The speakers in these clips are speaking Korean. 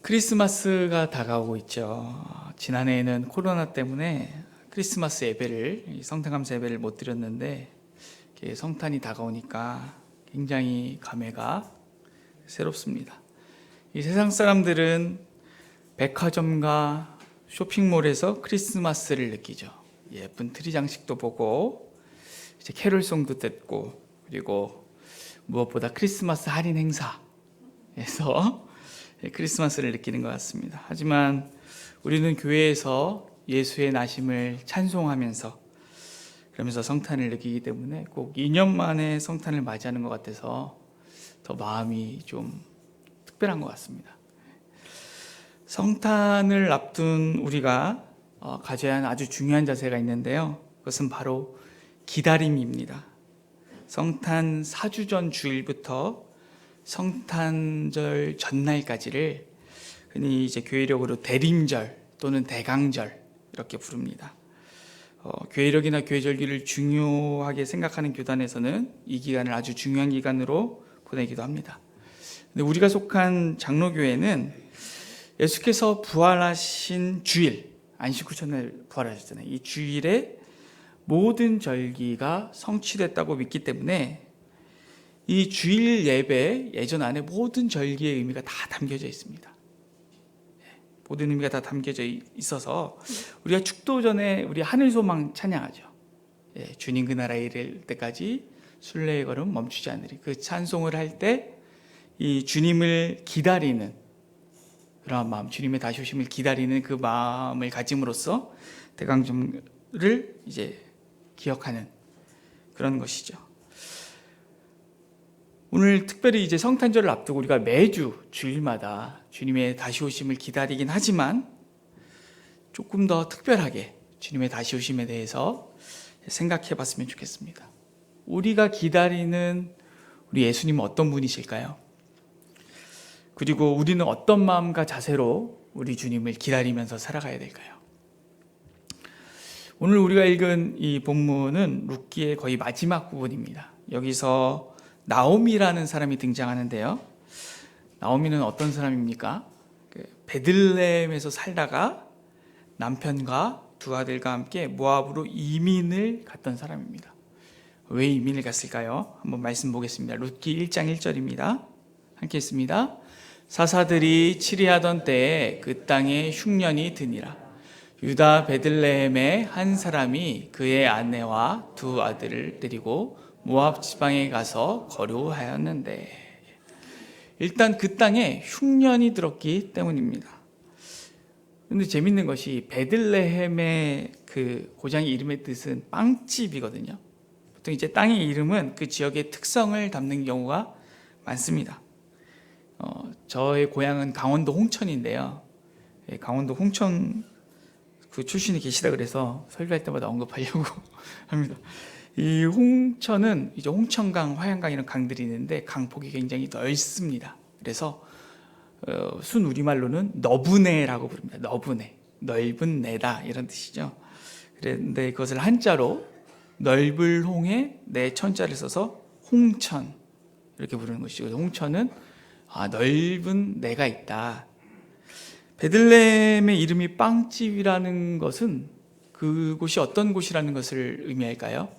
크리스마스가 다가오고 있죠. 지난해에는 코로나 때문에 크리스마스 예배를, 성탄감사 예배를 못 드렸는데 성탄이 다가오니까 굉장히 감회가 새롭습니다. 이 세상 사람들은 백화점과 쇼핑몰에서 크리스마스를 느끼죠. 예쁜 트리 장식도 보고 이제 캐롤송도 듣고, 그리고 무엇보다 크리스마스 할인 행사에서 크리스마스를 느끼는 것 같습니다. 하지만 우리는 교회에서 예수의 나심을 찬송하면서 그러면서 성탄을 느끼기 때문에 꼭 2년 만에 성탄을 맞이하는 것 같아서 더 마음이 좀 특별한 것 같습니다. 성탄을 앞둔 우리가 가져야 하는 아주 중요한 자세가 있는데요. 그것은 바로 기다림입니다. 성탄 4주 전 주일부터 성탄절 전날까지를 흔히 이제 교회력으로 대림절 또는 대강절 이렇게 부릅니다. 교회력이나 교회절기를 중요하게 생각하는 교단에서는 이 기간을 아주 중요한 기간으로 보내기도 합니다. 근데 우리가 속한 장로교회는 예수께서 부활하신 주일, 안식 후 첫날 부활하셨잖아요. 이 주일에 모든 절기가 성취됐다고 믿기 때문에 이 주일 예배 예전 안에 모든 절기의 의미가 다 담겨져 있습니다. 모든 의미가 다 담겨져 있어서 우리가 축도 전에 우리 하늘 소망 찬양하죠. 주님 그 나라에 이를 때까지 순례의 걸음 멈추지 않으리. 그 찬송을 할 때 이 주님을 기다리는 그러한 마음, 주님의 다시 오심을 기다리는 그 마음을 가짐으로써 대강절을 이제 기억하는 그런 것이죠. 오늘 특별히 이제 성탄절을 앞두고 우리가 매주 주일마다 주님의 다시 오심을 기다리긴 하지만 조금 더 특별하게 주님의 다시 오심에 대해서 생각해 봤으면 좋겠습니다. 우리가 기다리는 우리 예수님은 어떤 분이실까요? 그리고 우리는 어떤 마음과 자세로 우리 주님을 기다리면서 살아가야 될까요? 오늘 우리가 읽은 이 본문은 룻기의 거의 마지막 부분입니다. 여기서 나오미라는 사람이 등장하는데요. 나오미는 어떤 사람입니까? 베들레헴에서 살다가 남편과 두 아들과 함께 모압으로 이민을 갔던 사람입니다. 왜 이민을 갔을까요? 한번 말씀 보겠습니다. 룻기 1장 1절입니다. 함께 읽습니다. 사사들이 치리하던 때에 그 땅에 흉년이 드니라. 유다 베들레헴의 한 사람이 그의 아내와 두 아들을 데리고 모압 지방에 가서 거류하였는데, 일단 그 땅에 흉년이 들었기 때문입니다. 그런데 재밌는 것이 베들레헴의 그 고장의 이름의 뜻은 빵집이거든요. 보통 이제 땅의 이름은 그 지역의 특성을 담는 경우가 많습니다. 저의 고향은 강원도 홍천인데요. 강원도 홍천 그 출신이 계시다 그래서 설교할 때마다 언급하려고 합니다. 이 홍천은 이제 홍천강, 화양강 이런 강들이 있는데 강폭이 굉장히 넓습니다. 그래서 순 우리말로는 너브네라고 부릅니다. 너브네, 넓은 내다 이런 뜻이죠. 그런데 그것을 한자로 넓을 홍에 내 천자를 써서 홍천 이렇게 부르는 것이고, 홍천은 넓은 내가 있다. 베들레헴의 이름이 빵집이라는 것은 그곳이 어떤 곳이라는 것을 의미할까요?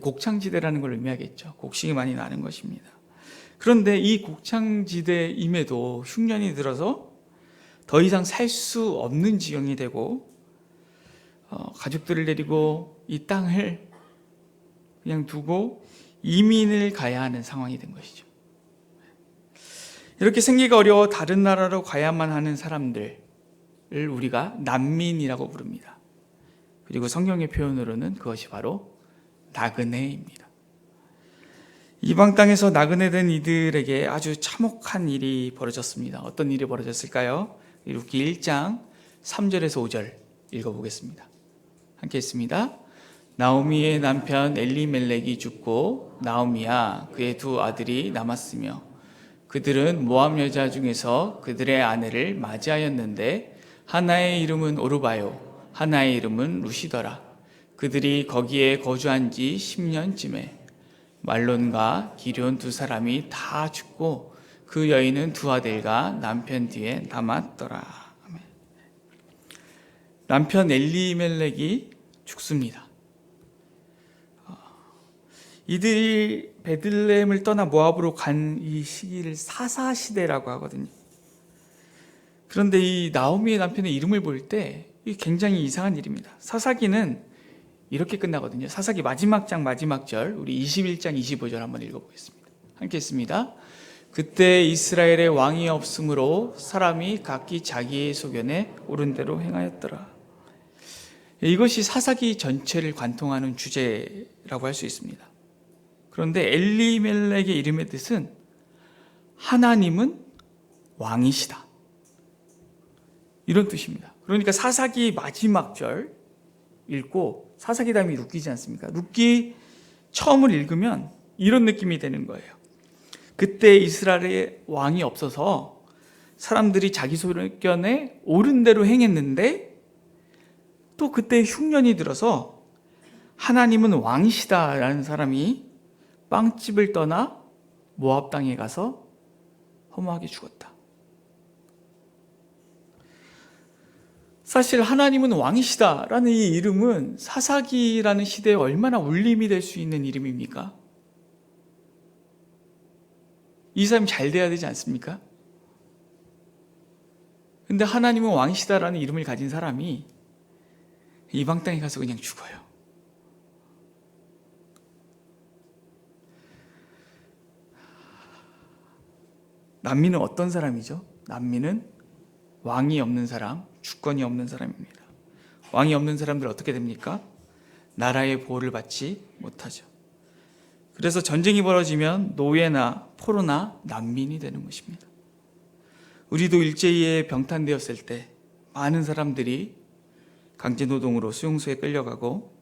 곡창지대라는 걸 의미하겠죠. 곡식이 많이 나는 것입니다. 그런데 이 곡창지대임에도 흉년이 들어서 더 이상 살 수 없는 지경이 되고 가족들을 데리고 이 땅을 그냥 두고 이민을 가야 하는 상황이 된 것이죠. 이렇게 생기가 어려워 다른 나라로 가야만 하는 사람들을 우리가 난민이라고 부릅니다. 그리고 성경의 표현으로는 그것이 바로 나그네입니다. 이방 땅에서 나그네된 이들에게 아주 참혹한 일이 벌어졌습니다. 어떤 일이 벌어졌을까요? 룻기 1장 3절에서 5절 읽어보겠습니다. 함께 읽습니다. 나오미의 남편 엘리멜렉이 죽고 나오미와 그의 두 아들이 남았으며 그들은 모압 여자 중에서 그들의 아내를 맞이하였는데 하나의 이름은 오르바요 하나의 이름은 루시더라. 그들이 거기에 거주한 지 10년쯤에 말론과 기럨 두 사람이 다 죽고 그 여인은 두 아들과 남편 뒤에 남았더라. 남편 엘리멜렉이 죽습니다. 이들이 베들레헴을 떠나 모압으로 간 이 시기를 사사시대라고 하거든요. 그런데 이 나오미의 남편의 이름을 볼 때 굉장히 이상한 일입니다. 사사기는 이렇게 끝나거든요. 사사기 마지막 장 마지막 절, 우리 21장 25절 한번 읽어보겠습니다. 함께 읽습니다. 그때 이스라엘에 왕이 없으므로 사람이 각기 자기의 소견에 옳은 대로 행하였더라. 이것이 사사기 전체를 관통하는 주제라고 할 수 있습니다. 그런데 엘리멜렉의 이름의 뜻은 하나님은 왕이시다, 이런 뜻입니다. 그러니까 사사기 마지막 절 읽고 사사기 다음에 룻기지 않습니까? 룻기 처음을 읽으면 이런 느낌이 되는 거예요. 그때 이스라엘에 왕이 없어서 사람들이 자기 소견에 옳은 대로 행했는데 또 그때 흉년이 들어서 하나님은 왕이시다라는 사람이 빵집을 떠나 모압 땅에 가서 허무하게 죽었다. 사실 하나님은 왕이시다라는 이 이름은 사사기라는 시대에 얼마나 울림이 될 수 있는 이름입니까? 이 사람이 잘 돼야 되지 않습니까? 근데 하나님은 왕이시다라는 이름을 가진 사람이 이방 땅에 가서 그냥 죽어요. 난민은 어떤 사람이죠? 난민은 왕이 없는 사람, 주권이 없는 사람입니다. 왕이 없는 사람들 어떻게 됩니까? 나라의 보호를 받지 못하죠. 그래서 전쟁이 벌어지면 노예나 포로나 난민이 되는 것입니다. 우리도 일제히에 병탄되었을 때 많은 사람들이 강제노동으로 수용소에 끌려가고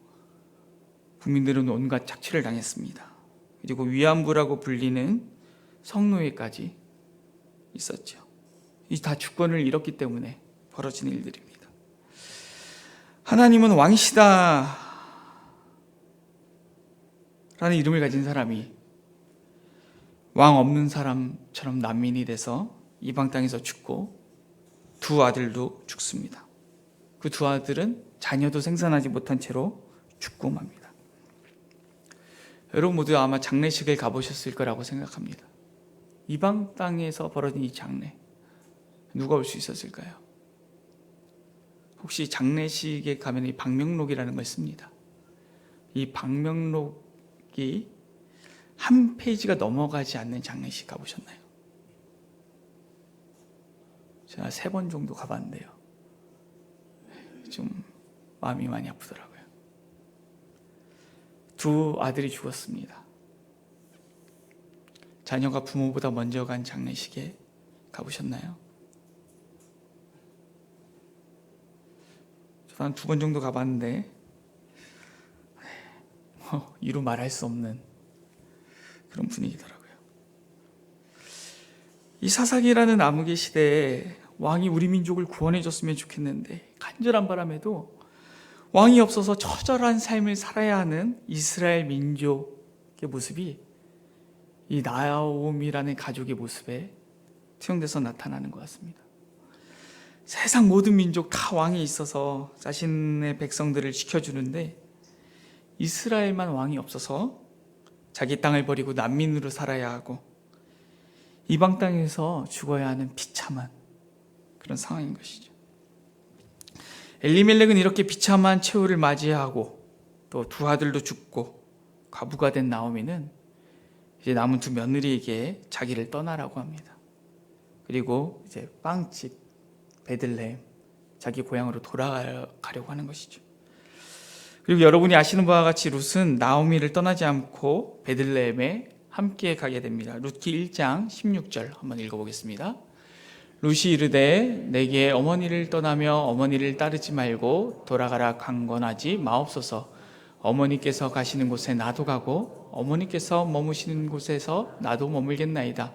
국민들은 온갖 착취를 당했습니다. 그리고 위안부라고 불리는 성노예까지 있었죠. 이 다 주권을 잃었기 때문에 벌어지는 일들입니다. 하나님은 왕이시다 라는 이름을 가진 사람이 왕 없는 사람처럼 난민이 돼서 이방 땅에서 죽고 두 아들도 죽습니다. 그 두 아들은 자녀도 생산하지 못한 채로 죽고 맙니다. 여러분 모두 아마 장례식을 가보셨을 거라고 생각합니다. 이방 땅에서 벌어진 이 장례, 누가 올 수 있었을까요? 혹시 장례식에 가면 이 방명록이라는 걸 씁니다. 이 방명록이 한 페이지가 넘어가지 않는 장례식 가보셨나요? 제가 3번 정도 가봤는데요. 좀 마음이 많이 아프더라고요. 두 아들이 죽었습니다. 자녀가 부모보다 먼저 간 장례식에 가보셨나요? 저도 한 2번 정도 가봤는데 이루 말할 수 없는 그런 분위기더라고요. 이 사사기라는 암흑의 시대에 왕이 우리 민족을 구원해 줬으면 좋겠는데 간절한 바람에도 왕이 없어서 처절한 삶을 살아야 하는 이스라엘 민족의 모습이 이 나오미라는 가족의 모습에 투영돼서 나타나는 것 같습니다. 세상 모든 민족 다 왕이 있어서 자신의 백성들을 지켜주는데 이스라엘만 왕이 없어서 자기 땅을 버리고 난민으로 살아야 하고 이방 땅에서 죽어야 하는 비참한 그런 상황인 것이죠. 엘리멜렉은 이렇게 비참한 최후를 맞이하고 또 두 아들도 죽고 과부가 된 나오미는 이제 남은 두 며느리에게 자기를 떠나라고 합니다. 그리고 이제 빵집 베들레헴, 자기 고향으로 돌아가려고 하는 것이죠. 그리고 여러분이 아시는 바와 같이 룻은 나오미를 떠나지 않고 베들레헴에 함께 가게 됩니다. 룻기 1장 16절 한번 읽어보겠습니다. 룻이 이르되 내게 어머니를 떠나며 어머니를 따르지 말고 돌아가라 강권하지 마옵소서. 어머니께서 가시는 곳에 나도 가고 어머니께서 머무시는 곳에서 나도 머물겠나이다.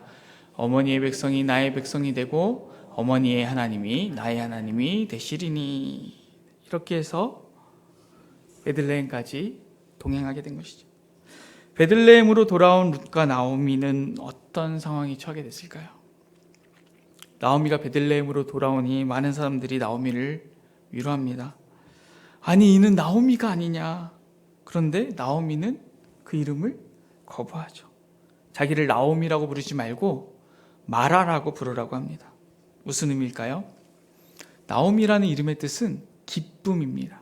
어머니의 백성이 나의 백성이 되고 어머니의 하나님이 나의 하나님이 되시리니. 이렇게 해서 베들레헴까지 동행하게 된 것이죠. 베들레헴으로 돌아온 룻과 나오미는 어떤 상황이 처하게 됐을까요? 나오미가 베들레헴으로 돌아오니 많은 사람들이 나오미를 위로합니다. 아니, 이는 나오미가 아니냐. 그런데 나오미는 그 이름을 거부하죠. 자기를 나오미라고 부르지 말고 마라라고 부르라고 합니다. 무슨 의미일까요? 나오미라는 이름의 뜻은 기쁨입니다.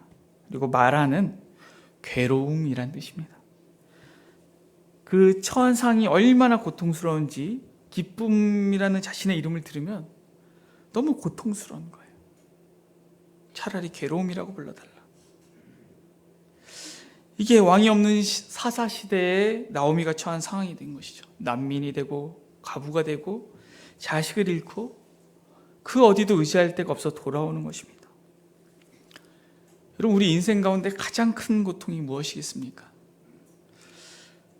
그리고 마라는 괴로움이란 뜻입니다. 그 처한 상이 얼마나 고통스러운지 기쁨이라는 자신의 이름을 들으면 너무 고통스러운 거예요. 차라리 괴로움이라고 불러달라. 이게 왕이 없는 사사시대에 나오미가 처한 상황이 된 것이죠. 난민이 되고 과부가 되고 자식을 잃고 그 어디도 의지할 데가 없어 돌아오는 것입니다. 여러분, 우리 인생 가운데 가장 큰 고통이 무엇이겠습니까?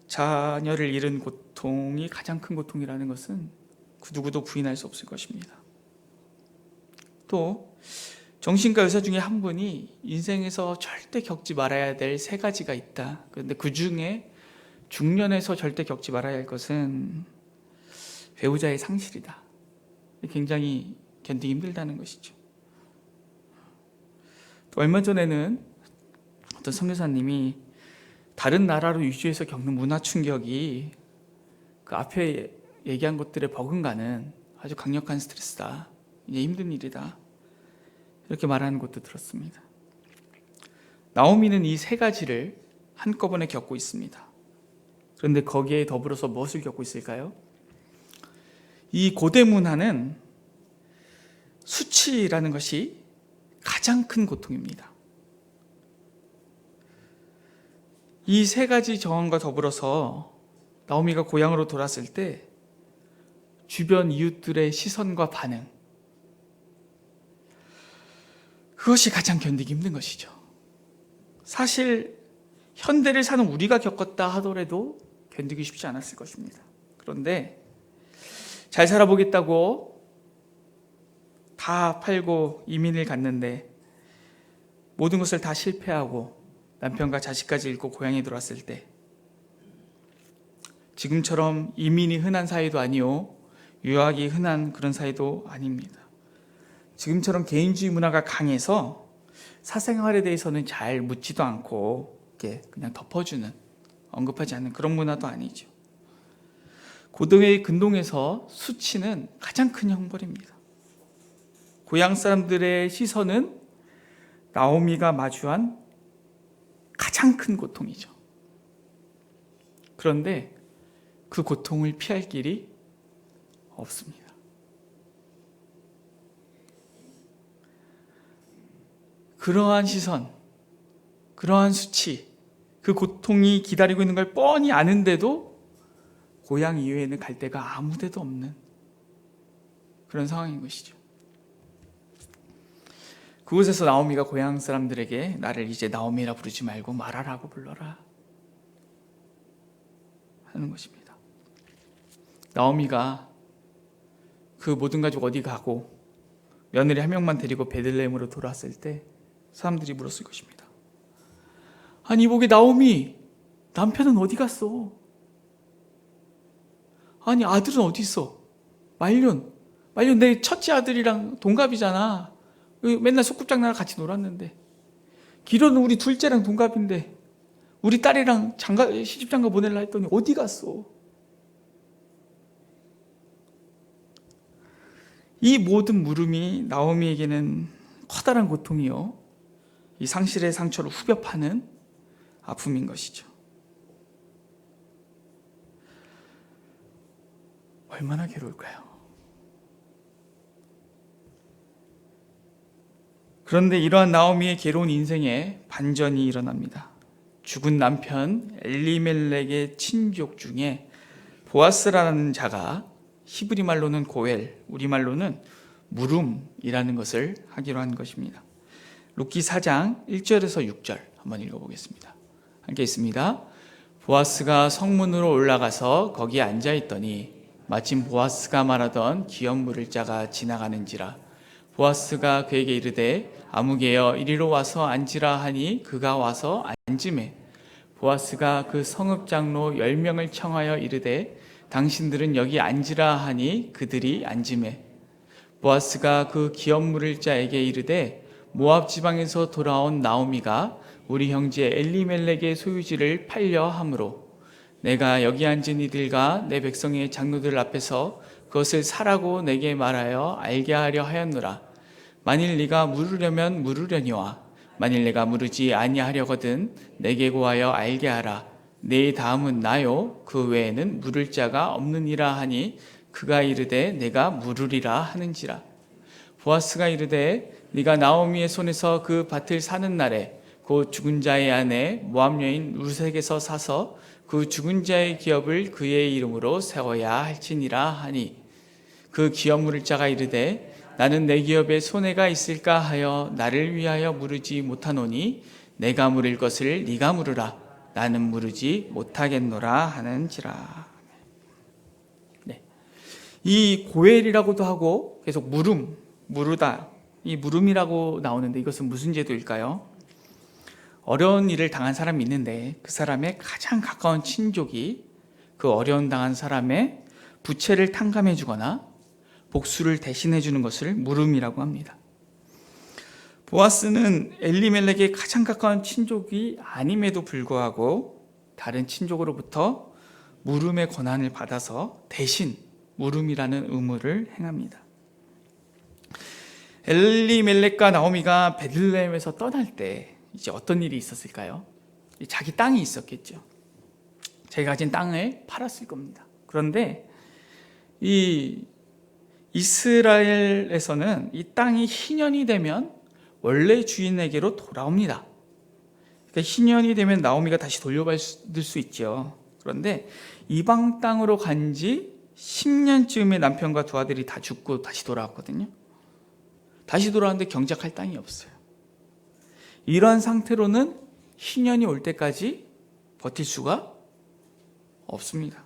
자녀를 잃은 고통이 가장 큰 고통이라는 것은 그 누구도 부인할 수 없을 것입니다. 또 정신과 의사 중에 한 분이 인생에서 절대 겪지 말아야 될 3가지가 있다. 그런데 그 중에 중년에서 절대 겪지 말아야 할 것은 배우자의 상실이다. 굉장히 견디기 힘들다는 것이죠. 또 얼마 전에는 어떤 선교사님이 다른 나라로 이주해서 겪는 문화 충격이 그 앞에 얘기한 것들에 버금가는 아주 강력한 스트레스다. 이제 힘든 일이다. 이렇게 말하는 것도 들었습니다. 나오미는 이 3가지를 한꺼번에 겪고 있습니다. 그런데 거기에 더불어서 무엇을 겪고 있을까요? 이 고대 문화는 수치라는 것이 가장 큰 고통입니다. 이 3가지 정황과 더불어서 나오미가 고향으로 돌아왔을 때 주변 이웃들의 시선과 반응, 그것이 가장 견디기 힘든 것이죠. 사실 현대를 사는 우리가 겪었다 하더라도 견디기 쉽지 않았을 것입니다. 그런데 잘 살아보겠다고 다 팔고 이민을 갔는데 모든 것을 다 실패하고 남편과 자식까지 잃고 고향에 들어왔을 때 지금처럼 이민이 흔한 사회도 아니요, 유학이 흔한 그런 사회도 아닙니다. 지금처럼 개인주의 문화가 강해서 사생활에 대해서는 잘 묻지도 않고 그냥 덮어주는, 언급하지 않는 그런 문화도 아니죠. 고도의 근동에서 수치는 가장 큰 형벌입니다. 고향 사람들의 시선은 나오미가 마주한 가장 큰 고통이죠. 그런데 그 고통을 피할 길이 없습니다. 그러한 시선, 그러한 수치, 그 고통이 기다리고 있는 걸 뻔히 아는데도 고향 이외에는 갈 데가 아무 데도 없는 그런 상황인 것이죠. 그곳에서 나오미가 고향 사람들에게 나를 이제 나오미라 부르지 말고 마라라고 불러라 하는 것입니다. 나오미가 그 모든 가족 어디 가고 며느리 한 명만 데리고 베들레헴으로 돌아왔을 때 사람들이 물었을 것입니다. 아니, 이보게 나오미, 남편은 어디 갔어? 아니, 아들은 어디 있어? 말륜 내 첫째 아들이랑 동갑이잖아. 맨날 소꿉장난을 같이 놀았는데, 기로는 우리 둘째랑 동갑인데 우리 딸이랑 시집장가 보내려 했더니 어디 갔어? 이 모든 물음이 나오미에게는 커다란 고통이요, 이 상실의 상처를 후벼 파는 아픔인 것이죠. 얼마나 괴로울까요? 그런데 이러한 나오미의 괴로운 인생에 반전이 일어납니다. 죽은 남편 엘리멜렉의 친족 중에 보아스라는 자가 히브리 말로는 고엘, 우리말로는 물음이라는 것을 하기로 한 것입니다. 룻기 4장 1절에서 6절 한번 읽어보겠습니다. 함께 있습니다. 보아스가 성문으로 올라가서 거기에 앉아있더니 마침 보아스가 말하던 기업 물을 자가 지나가는지라. 보아스가 그에게 이르되 아무개여 이리로 와서 앉으라 하니 그가 와서 앉으매 보아스가 그 성읍 장로 10명을 청하여 이르되 당신들은 여기 앉으라 하니 그들이 앉으매 보아스가 그 기업 물을 자에게 이르되 모압 지방에서 돌아온 나오미가 우리 형제 엘리멜렉의 소유지를 팔려 함으로 내가 여기 앉은 이들과 내 백성의 장로들 앞에서 그것을 사라고 내게 말하여 알게 하려 하였노라. 만일 네가 물으려면 물으려니와 만일 내가 물으지 아니하려거든 내게 고하여 알게 하라. 네 다음은 나요 그 외에는 물을 자가 없느니라 하니 그가 이르되 내가 물으리라 하는지라. 보아스가 이르되 네가 나오미의 손에서 그 밭을 사는 날에 그 죽은 자의 아내 모압 여인 루색에서 사서 그 죽은 자의 기업을 그의 이름으로 세워야 할지니라 하니 그 기업 물을 자가 이르되 나는 내 기업에 손해가 있을까 하여 나를 위하여 물으지 못하노니 내가 물을 것을 네가 물으라. 나는 물으지 못하겠노라 하는지라. 네. 이 고엘이라고도 하고 계속 물으다 이 물음이라고 나오는데 이것은 무슨 제도일까요? 어려운 일을 당한 사람이 있는데 그 사람의 가장 가까운 친족이 그 어려운 당한 사람의 부채를 탕감해 주거나 복수를 대신해 주는 것을 물음이라고 합니다. 보아스는 엘리멜렉의 가장 가까운 친족이 아님에도 불구하고 다른 친족으로부터 물음의 권한을 받아서 대신 물음이라는 의무를 행합니다. 엘리멜렉과 나오미가 베들레헴에서 떠날 때 이제 어떤 일이 있었을까요? 자기 땅이 있었겠죠. 자기가 가진 땅을 팔았을 겁니다. 그런데 이 이스라엘에서는 이 땅이 희년이 되면 원래 주인에게로 돌아옵니다. 그러니까 희년이 되면 나오미가 다시 돌려받을 수 있죠. 그런데 이방 땅으로 간 지 10년쯤에 남편과 두 아들이 다 죽고 다시 돌아왔거든요. 다시 돌아왔는데 경작할 땅이 없어요. 이러한 상태로는 희년이 올 때까지 버틸 수가 없습니다.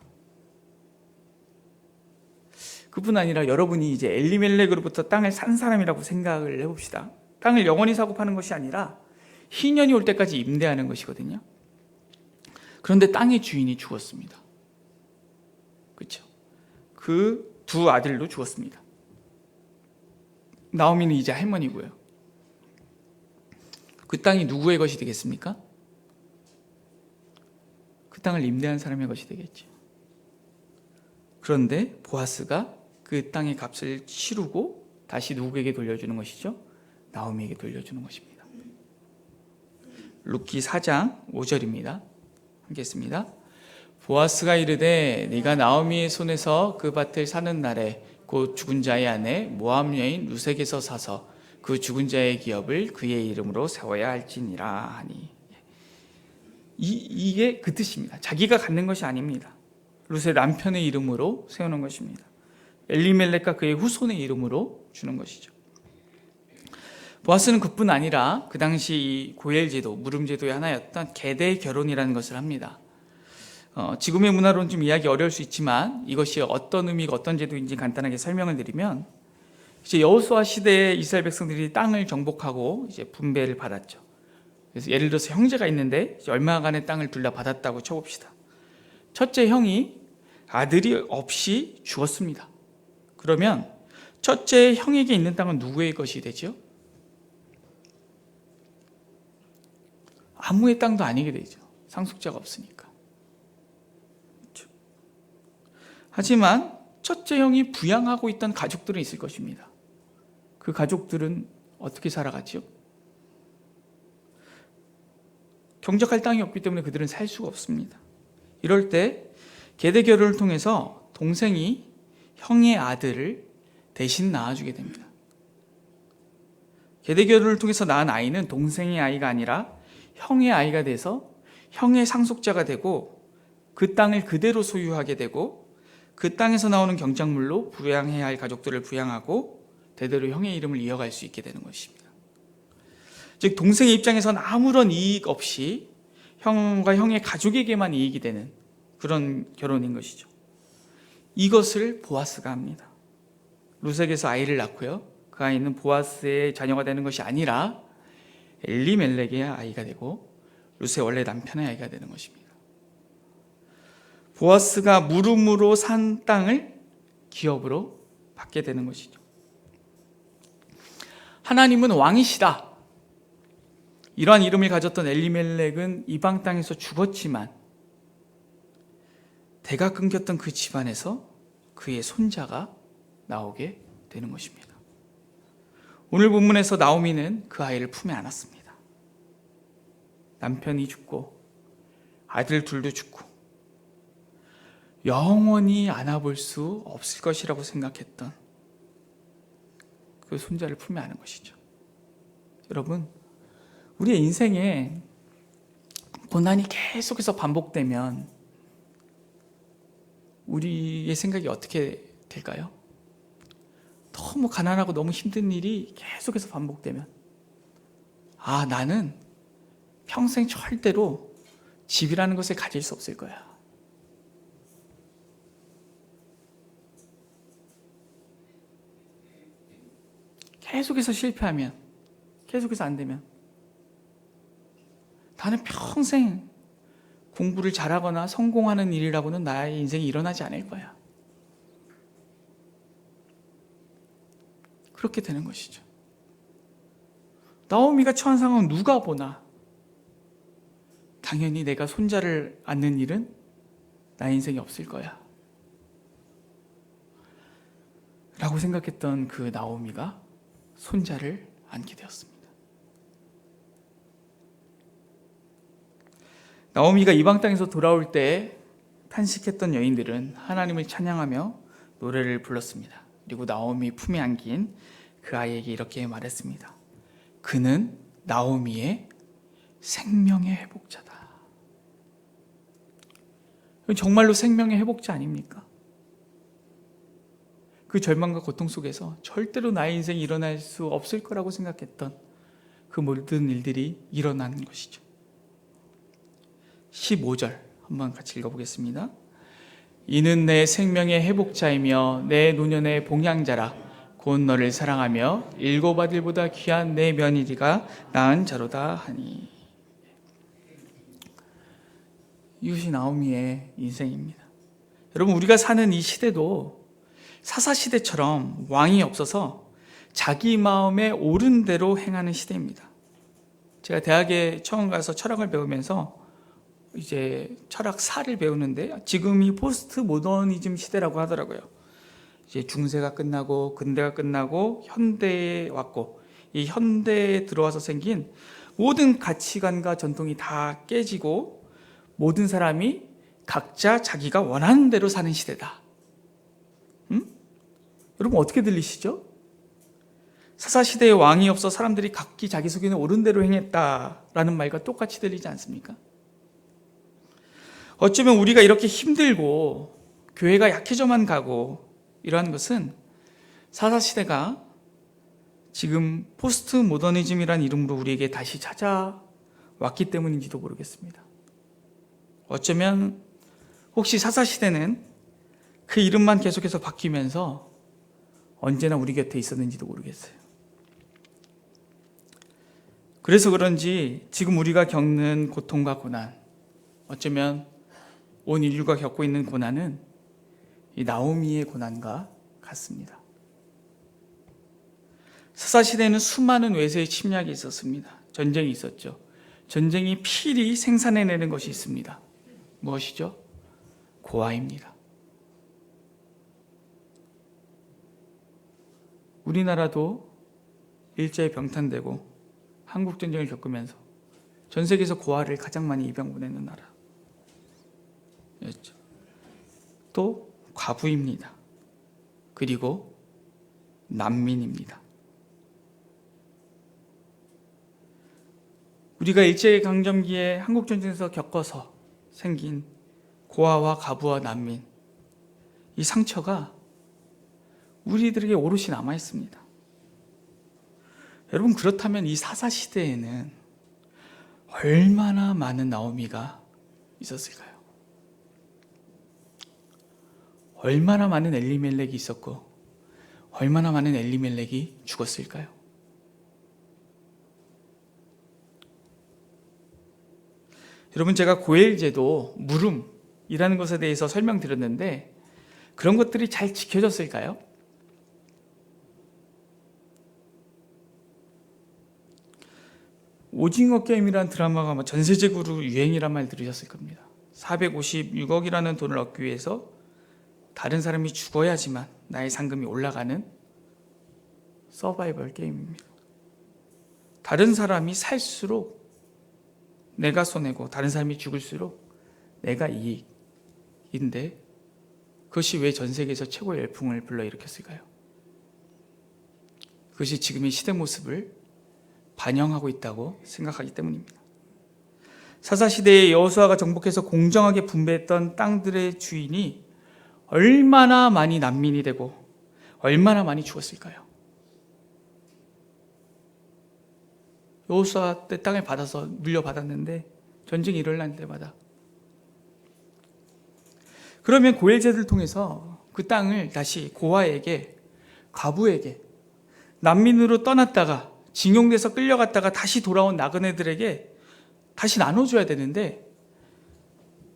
그뿐 아니라 여러분이 이제 엘리멜렉으로부터 땅을 산 사람이라고 생각을 해봅시다. 땅을 영원히 사고 파는 것이 아니라 희년이 올 때까지 임대하는 것이거든요. 그런데 땅의 주인이 죽었습니다. 그렇죠? 그 두 아들도 죽었습니다. 나오미는 이제 할머니고요. 그 땅이 누구의 것이 되겠습니까? 그 땅을 임대한 사람의 것이 되겠죠. 그런데 보아스가 그 땅의 값을 치르고 다시 누구에게 돌려주는 것이죠? 나오미에게 돌려주는 것입니다. 룻기 4장 5절입니다. 함께했습니다. 보아스가 이르되 네가 나오미의 손에서 그 밭을 사는 날에 곧 죽은 자의 아내 모압 여인 루색에서 사서 그 죽은 자의 기업을 그의 이름으로 세워야 할지니라 하니 이게 그 뜻입니다. 자기가 갖는 것이 아닙니다. 루세 남편의 이름으로 세우는 것입니다. 엘리멜렉과 그의 후손의 이름으로 주는 것이죠. 보아스는 그뿐 아니라 그 당시 이 고엘 제도, 물음 제도의 하나였던 계대 결혼이라는 것을 합니다. 지금의 문화로는 좀 이해하기 어려울 수 있지만 이것이 어떤 의미가 어떤 제도인지 간단하게 설명을 드리면 이제 여호수아 시대에 이스라엘 백성들이 땅을 정복하고 이제 분배를 받았죠. 그래서 예를 들어서 형제가 있는데 얼마간의 땅을 둘러 받았다고 쳐봅시다. 첫째 형이 아들이 없이 죽었습니다. 그러면 첫째 형에게 있는 땅은 누구의 것이 되죠? 아무의 땅도 아니게 되죠. 상속자가 없으니까. 그렇죠? 하지만 첫째 형이 부양하고 있던 가족들은 있을 것입니다. 그 가족들은 어떻게 살아갔죠? 경작할 땅이 없기 때문에 그들은 살 수가 없습니다. 이럴 때 계대 결혼을 통해서 동생이 형의 아들을 대신 낳아주게 됩니다. 계대 결혼을 통해서 낳은 아이는 동생의 아이가 아니라 형의 아이가 돼서 형의 상속자가 되고 그 땅을 그대로 소유하게 되고 그 땅에서 나오는 경작물로 부양해야 할 가족들을 부양하고 대대로 형의 이름을 이어갈 수 있게 되는 것입니다. 즉 동생의 입장에서는 아무런 이익 없이 형과 형의 가족에게만 이익이 되는 그런 결혼인 것이죠. 이것을 보아스가 합니다. 루색에서 아이를 낳고요. 그 아이는 보아스의 자녀가 되는 것이 아니라 엘리멜렉의 아이가 되고 루스의 원래 남편의 아이가 되는 것입니다. 보아스가 물음으로 산 땅을 기업으로 받게 되는 것이죠. 하나님은 왕이시다. 이러한 이름을 가졌던 엘리멜렉은 이방 땅에서 죽었지만 대가 끊겼던 그 집안에서 그의 손자가 나오게 되는 것입니다. 오늘 본문에서 나오미는 그 아이를 품에 안았습니다. 남편이 죽고 아들 둘도 죽고 영원히 안아볼 수 없을 것이라고 생각했던 그 손자를 품에 안은 것이죠. 여러분, 우리의 인생에 고난이 계속해서 반복되면 우리의 생각이 어떻게 될까요? 너무 가난하고 너무 힘든 일이 계속해서 반복되면 나는 평생 절대로 집이라는 것을 가질 수 없을 거야. 계속해서 실패하면, 계속해서 안 되면 나는 평생 공부를 잘하거나 성공하는 일이라고는 나의 인생에 일어나지 않을 거야. 그렇게 되는 것이죠. 나오미가 처한 상황은 누가 보나 당연히 내가 손자를 안는 일은 나의 인생에 없을 거야 라고 생각했던 그 나오미가 손자를 안게 되었습니다. 나오미가 이방 땅에서 돌아올 때 탄식했던 여인들은 하나님을 찬양하며 노래를 불렀습니다. 그리고 나오미 품에 안긴 그 아이에게 이렇게 말했습니다. 그는 나오미의 생명의 회복자다. 정말로 생명의 회복자 아닙니까? 그 절망과 고통 속에서 절대로 나의 인생이 일어날 수 없을 거라고 생각했던 그 모든 일들이 일어나는 것이죠. 15절 한번 같이 읽어보겠습니다. 이는 내 생명의 회복자이며 내 노년의 봉양자라. 곧 너를 사랑하며 일곱 아들보다 귀한 내 며느리가 낳은 자로다 하니. 이것이 나오미의 인생입니다. 여러분, 우리가 사는 이 시대도 사사시대처럼 왕이 없어서 자기 마음에 옳은 대로 행하는 시대입니다. 제가 대학에 처음 가서 철학을 배우면서 이제 철학사를 배우는데 지금이 포스트 모더니즘 시대라고 하더라고요. 이제 중세가 끝나고 근대가 끝나고 현대에 왔고, 이 현대에 들어와서 생긴 모든 가치관과 전통이 다 깨지고 모든 사람이 각자 자기가 원하는 대로 사는 시대다. 여러분, 어떻게 들리시죠? 사사시대에 왕이 없어 사람들이 각기 자기 속에는 옳은 대로 행했다라는 말과 똑같이 들리지 않습니까? 어쩌면 우리가 이렇게 힘들고 교회가 약해져만 가고 이러한 것은 사사시대가 지금 포스트 모더니즘이라는 이름으로 우리에게 다시 찾아왔기 때문인지도 모르겠습니다. 어쩌면 혹시 사사시대는 그 이름만 계속해서 바뀌면서 언제나 우리 곁에 있었는지도 모르겠어요. 그래서 그런지 지금 우리가 겪는 고통과 고난, 어쩌면 온 인류가 겪고 있는 고난은 이 나오미의 고난과 같습니다. 사사시대에는 수많은 외세의 침략이 있었습니다. 전쟁이 있었죠. 전쟁이 필히 생산해내는 것이 있습니다. 무엇이죠? 고아입니다. 우리나라도 일제에 병탄되고 한국전쟁을 겪으면서 전 세계에서 고아를 가장 많이 입양 보내는 나라였죠. 또 과부입니다. 그리고 난민입니다. 우리가 일제강점기에 한국전쟁에서 겪어서 생긴 고아와 과부와 난민, 이 상처가 우리들에게 오롯이 남아있습니다. 여러분, 그렇다면 이 사사시대에는 얼마나 많은 나오미가 있었을까요? 얼마나 많은 엘리멜렉이 있었고 얼마나 많은 엘리멜렉이 죽었을까요? 여러분, 제가 고엘제도, 물음이라는 것에 대해서 설명드렸는데 그런 것들이 잘 지켜졌을까요? 오징어 게임이라는 드라마가 아마 전 세계적으로 유행이란 말 들으셨을 겁니다. 456억이라는 돈을 얻기 위해서 다른 사람이 죽어야지만 나의 상금이 올라가는 서바이벌 게임입니다. 다른 사람이 살수록 내가 손해고 다른 사람이 죽을수록 내가 이익인데 그것이 왜 전 세계에서 최고의 열풍을 불러일으켰을까요? 그것이 지금의 시대 모습을 반영하고 있다고 생각하기 때문입니다. 사사시대에 여호수아가 정복해서 공정하게 분배했던 땅들의 주인이 얼마나 많이 난민이 되고 얼마나 많이 죽었을까요? 여호수아 때 땅을 받아서 물려받았는데 전쟁이 일어날 때마다 그러면 고엘제를 통해서 그 땅을 다시 고아에게 과부에게 난민으로 떠났다가 징용돼서 끌려갔다가 다시 돌아온 나그네들에게 다시 나눠줘야 되는데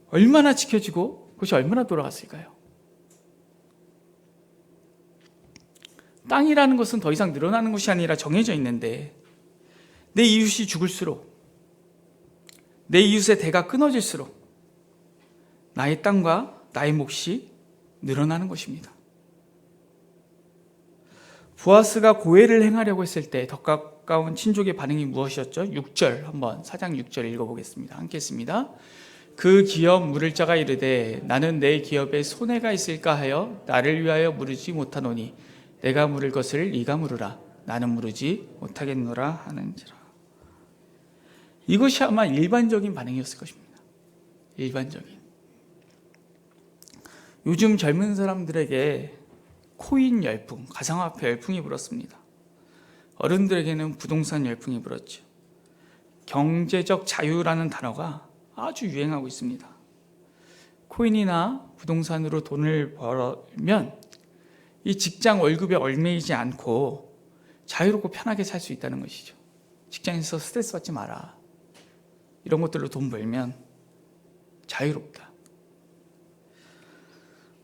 얼마나 지켜지고 그것이 얼마나 돌아갔을까요? 땅이라는 것은 더 이상 늘어나는 것이 아니라 정해져 있는데 내 이웃이 죽을수록 내 이웃의 대가 끊어질수록 나의 땅과 나의 몫이 늘어나는 것입니다. 보아스가 고해를 행하려고 했을 때 더 가까운 친족의 반응이 무엇이었죠? 6절 한번 4장 6절 읽어보겠습니다. 함께 했습니다. 그 기업 물을 자가 이르되 나는 내 기업에 손해가 있을까 하여 나를 위하여 물으지 못하노니 내가 물을 것을 네가 물으라 나는 물으지 못하겠노라 하는지라. 이것이 아마 일반적인 반응이었을 것입니다. 일반적인. 요즘 젊은 사람들에게 코인 열풍, 가상화폐 열풍이 불었습니다. 어른들에게는 부동산 열풍이 불었죠. 경제적 자유라는 단어가 아주 유행하고 있습니다. 코인이나 부동산으로 돈을 벌면 이 직장 월급에 얽매이지 않고 자유롭고 편하게 살 수 있다는 것이죠. 직장에서 스트레스 받지 마라. 이런 것들로 돈 벌면 자유롭다.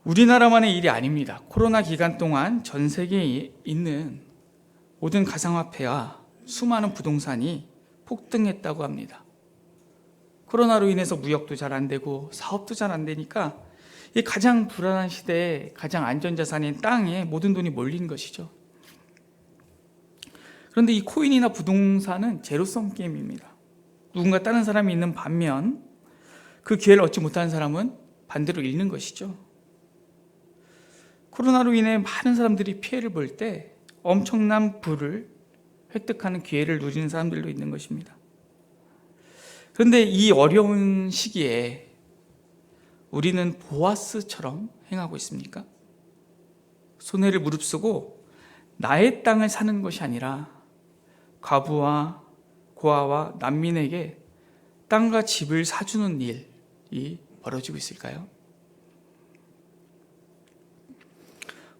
우리나라만의 일이 아닙니다. 코로나 기간 동안 전 세계에 있는 모든 가상화폐와 수많은 부동산이 폭등했다고 합니다. 코로나로 인해서 무역도 잘 안 되고 사업도 잘 안 되니까 이 가장 불안한 시대에 가장 안전자산인 땅에 모든 돈이 몰린 것이죠. 그런데 이 코인이나 부동산은 제로섬 게임입니다. 누군가 다른 사람이 있는 반면 그 기회를 얻지 못하는 사람은 반대로 잃는 것이죠. 코로나로 인해 많은 사람들이 피해를 볼 때 엄청난 부를 획득하는 기회를 누리는 사람들도 있는 것입니다. 그런데 이 어려운 시기에 우리는 보아스처럼 행하고 있습니까? 손해를 무릅쓰고 나의 땅을 사는 것이 아니라 과부와 고아와 난민에게 땅과 집을 사주는 일이 벌어지고 있을까요?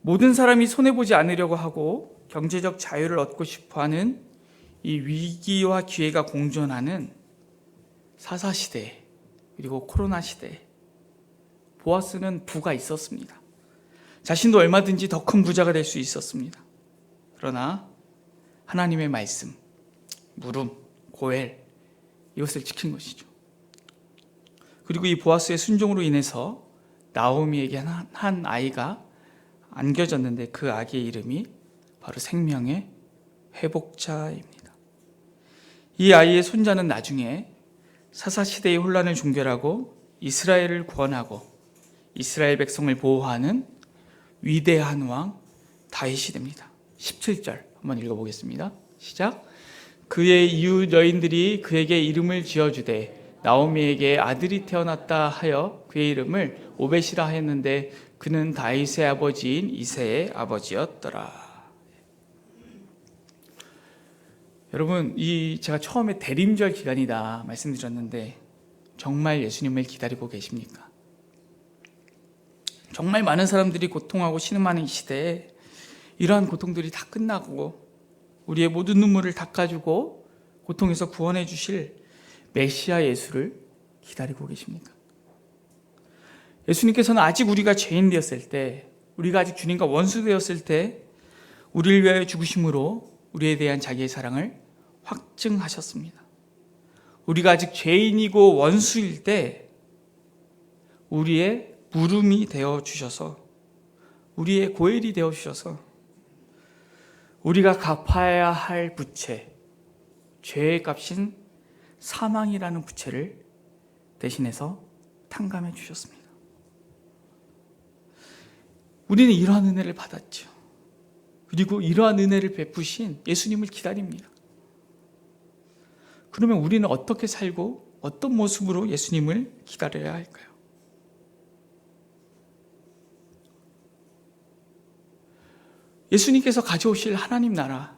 모든 사람이 손해보지 않으려고 하고 경제적 자유를 얻고 싶어하는 이 위기와 기회가 공존하는 사사시대 그리고 코로나 시대 보아스는 부가 있었습니다. 자신도 얼마든지 더 큰 부자가 될 수 있었습니다. 그러나 하나님의 말씀, 물음, 고엘 이것을 지킨 것이죠. 그리고 이 보아스의 순종으로 인해서 나오미에게 한 아이가 안겨졌는데 그 아기의 이름이 바로 생명의 회복자입니다. 이 아이의 손자는 나중에 사사시대의 혼란을 종결하고 이스라엘을 구원하고 이스라엘 백성을 보호하는 위대한 왕 다윗이 됩니다. 17절 한번 읽어보겠습니다. 시작. 그의 이웃 여인들이 그에게 이름을 지어주되 나오미에게 아들이 태어났다 하여 그의 이름을 오벳이라 했는데 그는 다윗의 아버지인 이새의 아버지였더라. 여러분, 제가 처음에 대림절 기간이다 말씀드렸는데 정말 예수님을 기다리고 계십니까? 정말 많은 사람들이 고통하고 신음하는 이 시대에 이러한 고통들이 다 끝나고 우리의 모든 눈물을 닦아주고 고통에서 구원해 주실 메시아 예수를 기다리고 계십니까? 예수님께서는 아직 우리가 죄인 되었을 때, 우리가 아직 주님과 원수 되었을 때 우리를 위하여 죽으심으로 우리에 대한 자기의 사랑을 확증하셨습니다. 우리가 아직 죄인이고 원수일 때 우리의 물음이 되어 주셔서, 우리의 고엘이 되어 주셔서 우리가 갚아야 할 부채, 죄의 값인 사망이라는 부채를 대신해서 탕감해 주셨습니다. 우리는 이러한 은혜를 받았죠. 그리고 이러한 은혜를 베푸신 예수님을 기다립니다. 그러면 우리는 어떻게 살고 어떤 모습으로 예수님을 기다려야 할까요? 예수님께서 가져오실 하나님 나라,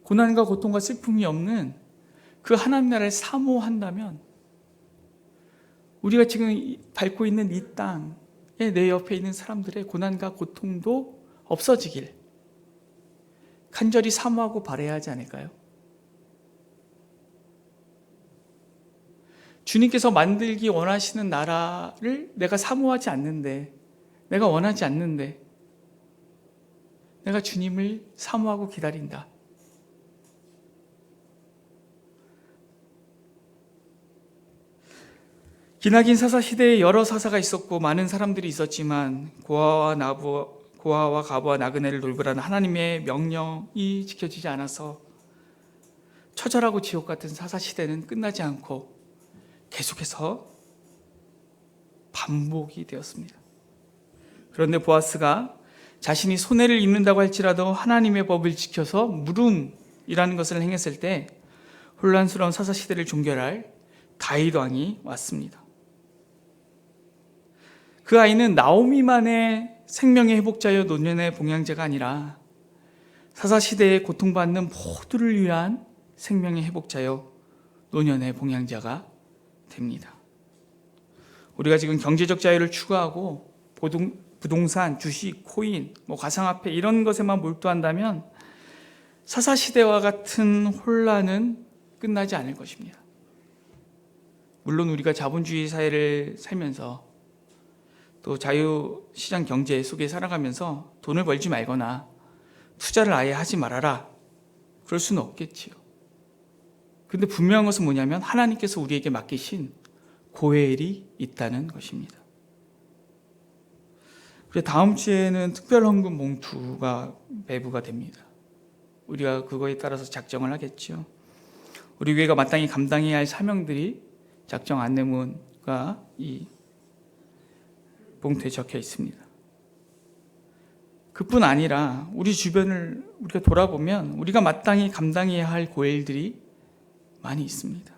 고난과 고통과 슬픔이 없는 그 하나님 나라를 사모한다면 우리가 지금 밟고 있는 이 땅에 내 옆에 있는 사람들의 고난과 고통도 없어지길 간절히 사모하고 바라야 하지 않을까요? 주님께서 만들기 원하시는 나라를 내가 사모하지 않는데, 내가 원하지 않는데 내가 주님을 사모하고 기다린다. 기나긴 사사시대에 여러 사사가 있었고 많은 사람들이 있었지만 고아와 가부와 나그네를 돌보라는 하나님의 명령이 지켜지지 않아서 처절하고 지옥 같은 사사시대는 끝나지 않고 계속해서 반복이 되었습니다. 그런데 보아스가 자신이 손해를 입는다고 할지라도 하나님의 법을 지켜서 물음이라는 것을 행했을 때 혼란스러운 사사시대를 종결할 다윗 왕이 왔습니다. 그 아이는 나오미만의 생명의 회복자여 노년의 봉양자가 아니라 사사시대에 고통받는 모두를 위한 생명의 회복자여 노년의 봉양자가 됩니다. 우리가 지금 경제적 자유를 추구하고 부동산, 주식, 코인, 가상화폐 이런 것에만 몰두한다면 사사시대와 같은 혼란은 끝나지 않을 것입니다. 물론 우리가 자본주의 사회를 살면서 또 자유시장 경제 속에 살아가면서 돈을 벌지 말거나 투자를 아예 하지 말아라, 그럴 수는 없겠지요. 근데 분명한 것은 뭐냐면 하나님께서 우리에게 맡기신 고엘이 있다는 것입니다. 그래서 다음 주에는 특별헌금 봉투가 배부가 됩니다. 우리가 그거에 따라서 작정을 하겠죠. 우리 교회가 마땅히 감당해야 할 사명들이 작정 안내문과 이 봉투에 적혀 있습니다. 그뿐 아니라 우리 주변을 우리가 돌아보면 우리가 마땅히 감당해야 할 고엘들이 많이 있습니다.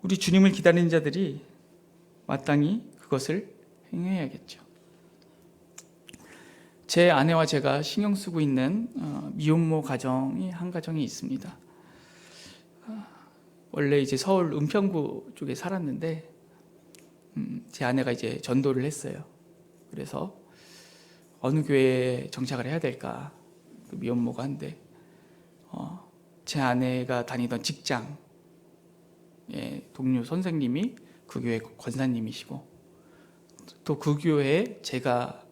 우리 주님을 기다리는 자들이 마땅히 그것을 행해야겠죠. 제 아내와 제가 신경 쓰고 있는 미혼모 가정이 한 가정이 있습니다. 원래 이제 서울 은평구 쪽에 살았는데 제 아내가 이제 전도를 했어요. 그래서 어느 교회에 정착을 해야 될까, 그 미혼모가 한데 제 아내가 다니던 직장 동료 선생님이 그 교회 권사님이시고 또 그 교회에 제가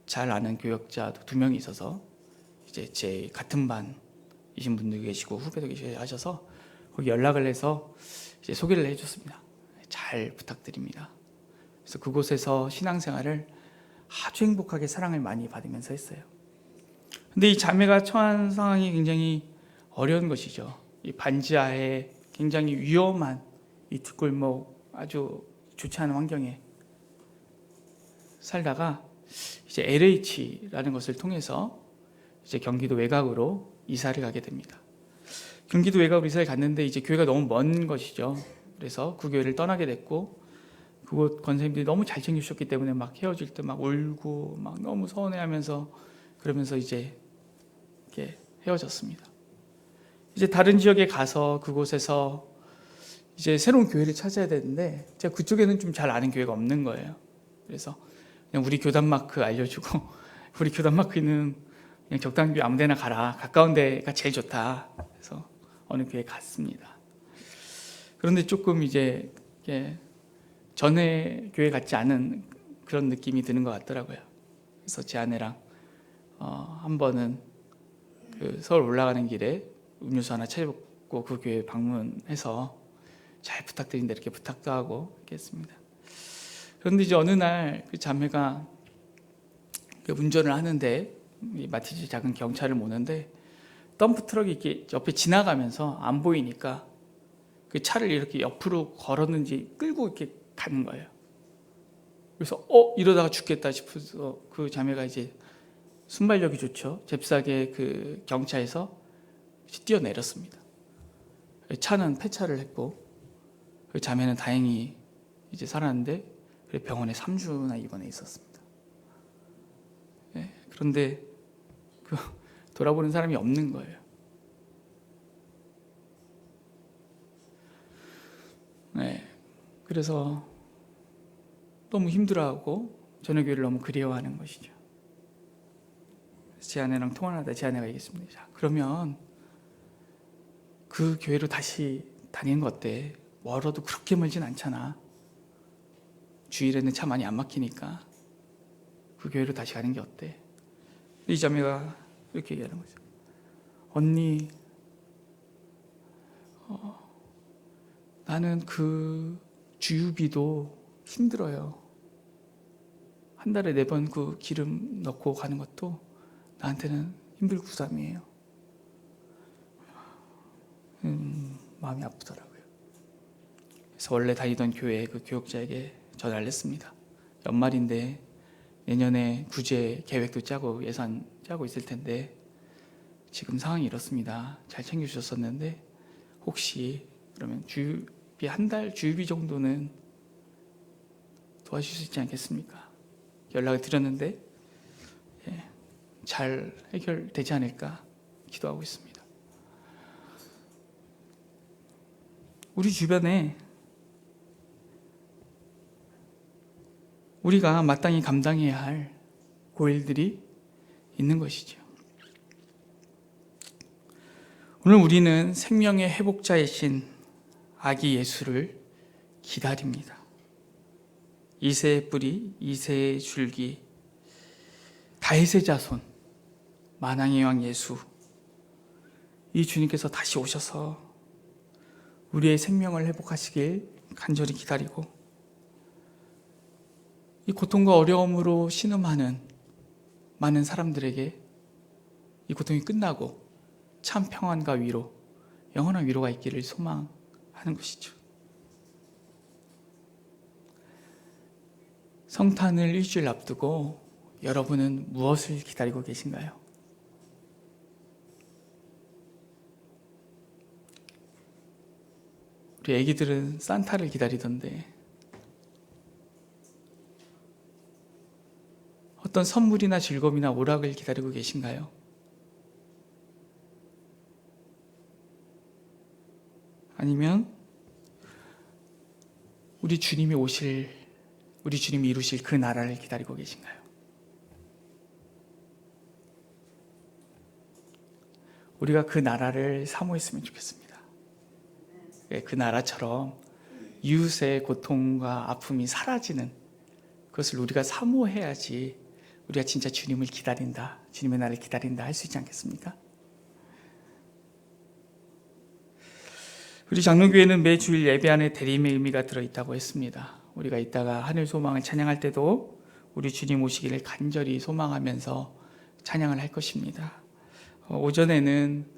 잘 아는 교역자도 2명이 있어서 이제 제 같은 반이신 분도 계시고 후배도 계시고 하셔서 거기 연락을 해서 이제 소개를 해줬습니다. 잘 부탁드립니다. 그래서 그곳에서 신앙생활을 아주 행복하게 사랑을 많이 받으면서 했어요. 근데 이 자매가 처한 상황이 굉장히 어려운 것이죠. 이 반지하에 굉장히 위험한 이 뒷골목, 아주 좋지 않은 환경에 살다가 이제 LH라는 것을 통해서 이제 경기도 외곽으로 이사를 가게 됩니다. 경기도 외곽으로 이사를 갔는데 이제 교회가 너무 먼 것이죠. 그래서 그 교회를 떠나게 됐고 그곳 권사님들이 너무 잘 챙겨주셨기 때문에 막 헤어질 때 막 울고 막 너무 서운해하면서 그러면서 이제 이렇게 헤어졌습니다. 이제 다른 지역에 가서 그곳에서 이제 새로운 교회를 찾아야 되는데 제가 그쪽에는 좀 잘 아는 교회가 없는 거예요. 그래서 그냥 우리 교단 마크 알려주고 우리 교단 마크는 그냥 적당한 교회 아무 데나 가라, 가까운 데가 제일 좋다. 그래서 어느 교회에 갔습니다. 그런데 조금 이제 전에 교회 같지 않은 그런 느낌이 드는 것 같더라고요. 그래서 제 아내랑 한 번은 그 서울 올라가는 길에 음료수 하나 그 교회 방문해서 잘 부탁드린다 이렇게 부탁도 하고 이렇게 했습니다. 그런데 이제 어느 날 그 자매가 운전을 하는데 마티즈 작은 경차를 모는데 덤프 트럭이 이렇게 옆에 지나가면서 안 보이니까 그 차를 이렇게 옆으로 걸었는지 끌고 이렇게 가는 거예요. 그래서 이러다가 죽겠다 싶어서 그 자매가 이제 순발력이 좋죠. 잽싸게 그 경차에서 뛰어내렸습니다. 차는 폐차를 했고 그 자매는 다행히 이제 살았는데 병원에 3주나 입원해 있었습니다. 네, 그런데 돌아보는 사람이 없는 거예요. 네, 그래서 너무 힘들어하고 전회교회를 너무 그리워하는 것이죠. 제 아내랑 통화를 하다 제 아내가 얘기했습니다. 자, 그러면 그 교회로 다시 다니는 거 어때? 멀어도 그렇게 멀진 않잖아. 주일에는 차 많이 안 막히니까 그 교회로 다시 가는 게 어때? 이 자매가 이렇게 얘기하는 거죠. 언니, 나는 그 주유비도 힘들어요. 한 달에 4번 그 기름 넣고 가는 것도 나한테는 힘들고 부담이에요. 마음이 아프더라고요. 그래서 원래 다니던 교회 그 교역자에게 전화를 했습니다. 연말인데 내년에 구제 계획도 짜고 예산 짜고 있을 텐데 지금 상황이 이렇습니다. 잘 챙겨주셨었는데 혹시 그러면 주유비 한 달 주유비 정도는 도와주실 수 있지 않겠습니까? 연락을 드렸는데 잘 해결되지 않을까 기도하고 있습니다. 우리 주변에 우리가 마땅히 감당해야 할 고일들이 있는 것이죠. 오늘 우리는 생명의 회복자이신 아기 예수를 기다립니다. 이새의 뿌리, 이새의 줄기, 다윗의 자손, 만왕의 왕 예수, 이 주님께서 다시 오셔서 우리의 생명을 회복하시길 간절히 기다리고 이 고통과 어려움으로 신음하는 많은 사람들에게 이 고통이 끝나고 참 평안과 위로, 영원한 위로가 있기를 소망하는 것이죠. 성탄을 일주일 앞두고 여러분은 무엇을 기다리고 계신가요? 우리 애기들은 산타를 기다리던데 어떤 선물이나 즐거움이나 오락을 기다리고 계신가요? 아니면 우리 주님이 이루실 그 나라를 기다리고 계신가요? 우리가 그 나라를 사모했으면 좋겠습니다. 그 나라처럼 이웃의 고통과 아픔이 사라지는 그것을 우리가 사모해야지 우리가 진짜 주님을 기다린다, 주님의 나라를 기다린다 할 수 있지 않겠습니까? 우리 장로교회는 매 주일 예배 안에 대림의 의미가 들어있다고 했습니다. 우리가 이따가 하늘 소망을 찬양할 때도 우리 주님 오시기를 간절히 소망하면서 찬양을 할 것입니다. 오전에는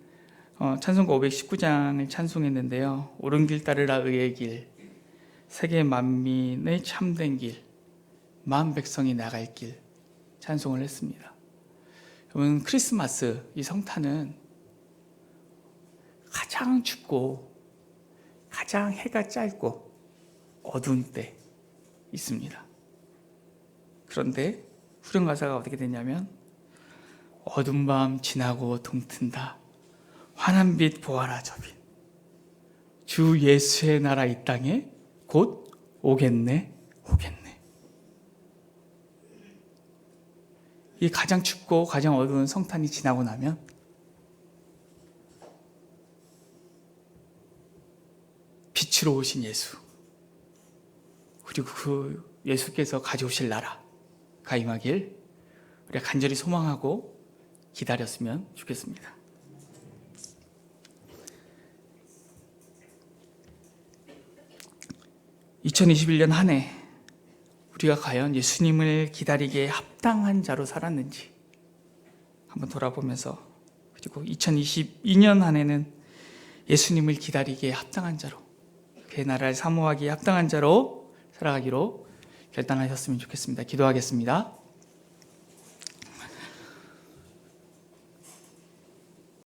찬송가 519장을 찬송했는데요. 옳은 길 따르라 의의 길, 세계 만민의 참된 길, 마음 백성이 나갈 길 찬송을 했습니다. 여러분, 크리스마스, 이 성탄은 가장 춥고 가장 해가 짧고 어두운 때 있습니다. 그런데 후렴 가사가 어떻게 되냐면 어두운 밤 지나고 동튼다 환한 빛 보아라 저빛 주 예수의 나라 이 땅에 곧 오겠네. 이 가장 춥고 가장 어두운 성탄이 지나고 나면 빛으로 오신 예수 그리고 그 예수께서 가져오실 나라가 임하길 우리가 간절히 소망하고 기다렸으면 좋겠습니다. 2021년 한 해 우리가 과연 예수님을 기다리기에 합당한 자로 살았는지 한번 돌아보면서, 그리고 2022년 한 해는 예수님을 기다리기에 합당한 자로, 그의 나라를 사모하기에 합당한 자로 살아가기로 결단하셨으면 좋겠습니다. 기도하겠습니다.